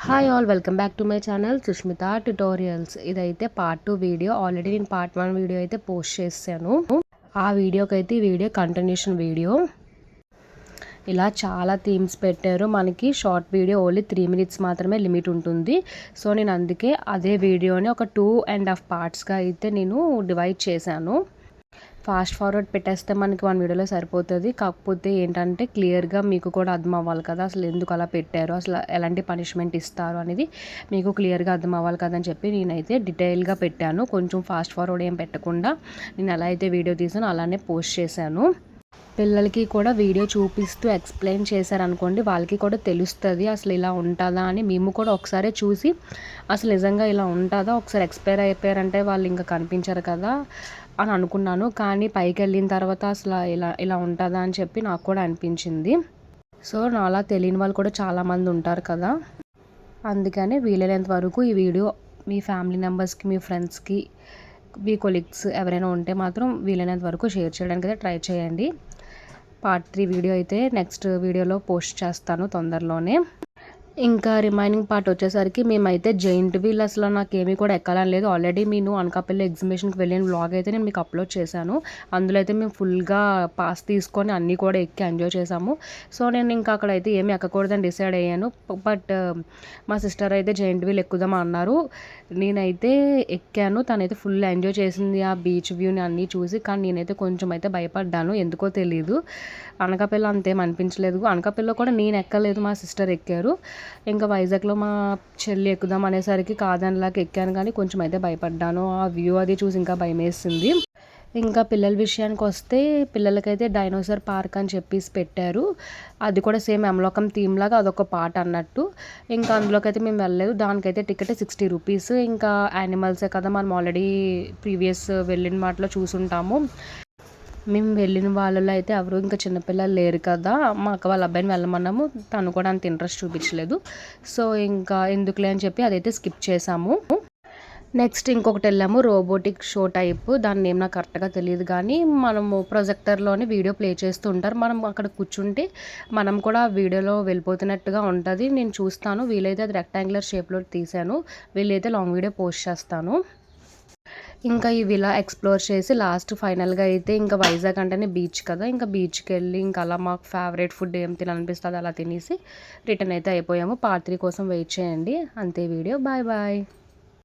Hi all welcome back to my channel Sushmita tutorials. ఇదైతే part 2 video. Already నేను part 1 video అయితే post చేశాను. ఆ వీడియోకి అయితే ఈ వీడియో కంటిన్యూషన్ వీడియో. ఇలా చాలా థీమ్స్ పెట్టారు. మనకి షార్ట్ వీడియో ఓన్లీ 3 minutes మాత్రమే లిమిట్ ఉంటుంది. సో నేను అందుకే అదే వీడియోని ఒక 2.5 పార్ట్స్గా అయితే నేను డివైడ్ చేశాను. ఫాస్ట్ ఫార్వర్డ్ పెట్టేస్తే మనకి 1 వీడియోలో సరిపోతుంది. కాకపోతే ఏంటంటే క్లియర్గా మీకు కూడా అర్థం అవ్వాలి కదా, అసలు ఎందుకు అలా పెట్టారు, అసలు ఎలాంటి పనిష్మెంట్ ఇస్తారు అనేది మీకు క్లియర్గా అర్థం అవ్వాలి కదా అని చెప్పి నేనైతే డీటెయిల్గా పెట్టాను. కొంచెం ఫాస్ట్ ఫార్వర్డ్ ఏం పెట్టకుండా నేను ఎలా అయితే వీడియో తీసానో అలానే పోస్ట్ చేశాను. పిల్లలకి కూడా వీడియో చూపిస్తూ ఎక్స్ప్లెయిన్ చేశారనుకోండి, వాళ్ళకి కూడా తెలుస్తుంది అసలు ఇలా ఉంటుందా అని. మేము కూడా ఒకసారి చూసి అసలు నిజంగా ఇలా ఉంటుందా, ఒకసారి ఎక్స్పైర్ అయిపోయారంటే వాళ్ళు ఇంకా కనిపించరు కదా అని అనుకున్నాను. కానీ పైకి వెళ్ళిన తర్వాత అసలు ఇలా ఉంటుందా అని చెప్పి నాకు కూడా అనిపించింది. సో నాలా తెలియని వాళ్ళు కూడా చాలామంది ఉంటారు కదా, అందుకని వీలైనంత వరకు ఈ వీడియో మీ ఫ్యామిలీ మెంబర్స్కి, మీ ఫ్రెండ్స్కి, మీ కొలీగ్స్ ఎవరైనా ఉంటే మాత్రం వీలైనంత వరకు షేర్ చేయడానికి అయితే ట్రై చేయండి. పార్ట్ 3 వీడియో అయితే నెక్స్ట్ వీడియోలో పోస్ట్ చేస్తాను తొందరలోనే. ఇంకా రిమైనింగ్ పార్ట్ వచ్చేసరికి మేమైతే జైంట్ వీల్ అసలు నాకేమీ కూడా ఎక్కాలని లేదు. ఆల్రెడీ నేను అనకాపల్లి ఎగ్జిబిషన్కి వెళ్ళిన వ్లాగ్ అయితే నేను మీకు అప్లోడ్ చేశాను. అందులో అయితే మేము ఫుల్గా పాస్ తీసుకొని అన్నీ కూడా ఎక్కి ఎంజాయ్ చేసాము. సో నేను ఇంకా అక్కడైతే ఏమీ ఎక్కకూడదని డిసైడ్ అయ్యాను. బట్ మా సిస్టర్ అయితే జైంట్ వీల్ ఎక్కుదామా అన్నారు. నేనైతే ఎక్కాను. తనైతే ఫుల్ ఎంజాయ్ చేసింది ఆ బీచ్ వ్యూని అన్నీ చూసి. కానీ నేనైతే కొంచెం అయితే భయపడ్డాను, ఎందుకో తెలీదు. అనకాపల్లి అంతేం అనిపించలేదు. అనకాపల్లిలో కూడా నేను ఎక్కలేదు, మా సిస్టర్ ఎక్కారు. ఇంకా వైజాగ్లో మా చెల్లి ఎక్కుదాం అనేసరికి కాదనిలాగా ఎక్కాను, కానీ కొంచెం అయితే భయపడ్డాను. ఆ వ్యూ అది చూసి ఇంకా భయం వేసింది. ఇంకా పిల్లల విషయానికి వస్తే పిల్లలకైతే డైనోసార్ పార్క్ అని చెప్పేసి పెట్టారు. అది కూడా సేమ్ యమలోకం థీమ్ లాగా అదొక పార్ట్ అన్నట్టు. ఇంకా అందులోకి అయితే మేము వెళ్ళలేదు. దానికైతే టికెట్ 60 రూపీస్. ఇంకా యానిమల్సే కదా, మనం ఆల్రెడీ ప్రీవియస్ వెళ్ళిన వాటిలో చూసుంటాము. మేము వెళ్ళిన వాళ్ళలో అయితే ఎవరు ఇంకా చిన్నపిల్లలు లేరు కదా, మా అక్క వాళ్ళ అబ్బాయిని వెళ్ళమన్నాము. తను కూడా అంత ఇంట్రెస్ట్ చూపించలేదు. సో ఇంకా ఎందుకులే అని చెప్పి అదైతే స్కిప్ చేసాము. నెక్స్ట్ ఇంకొకటి వెళ్ళాము, రోబోటిక్ షో టైప్. దాని నేమ్ నాకు కరెక్ట్గా తెలియదు, కానీ మనము ప్రొజెక్టర్లోనే వీడియో ప్లే చేస్తూ ఉంటారు. మనం అక్కడ కూర్చుంటే మనం కూడా వీడియోలో వెళ్ళిపోతున్నట్టుగా ఉంటుంది. నేను చూస్తాను, వీలైతే అది రెక్టాంగులర్ షేప్లో తీసాను. వీలైతే లాంగ్ వీడియో పోస్ట్ చేస్తాను. ఇంకా ఇవి ఇలా ఎక్స్ప్లోర్ చేసి లాస్ట్ ఫైనల్గా అయితే ఇంకా వైజాగ్ అంటేనే బీచ్ కదా, ఇంకా బీచ్కి వెళ్ళి ఇంకా అలా మాకు ఫేవరెట్ ఫుడ్ ఏం తినాలనిపిస్తుంది అలా తినేసి రిటర్న్ అయితే అయిపోయాము. పార్ట్ 3 కోసం వెయిట్ చేయండి. అంతే వీడియో. Bye bye.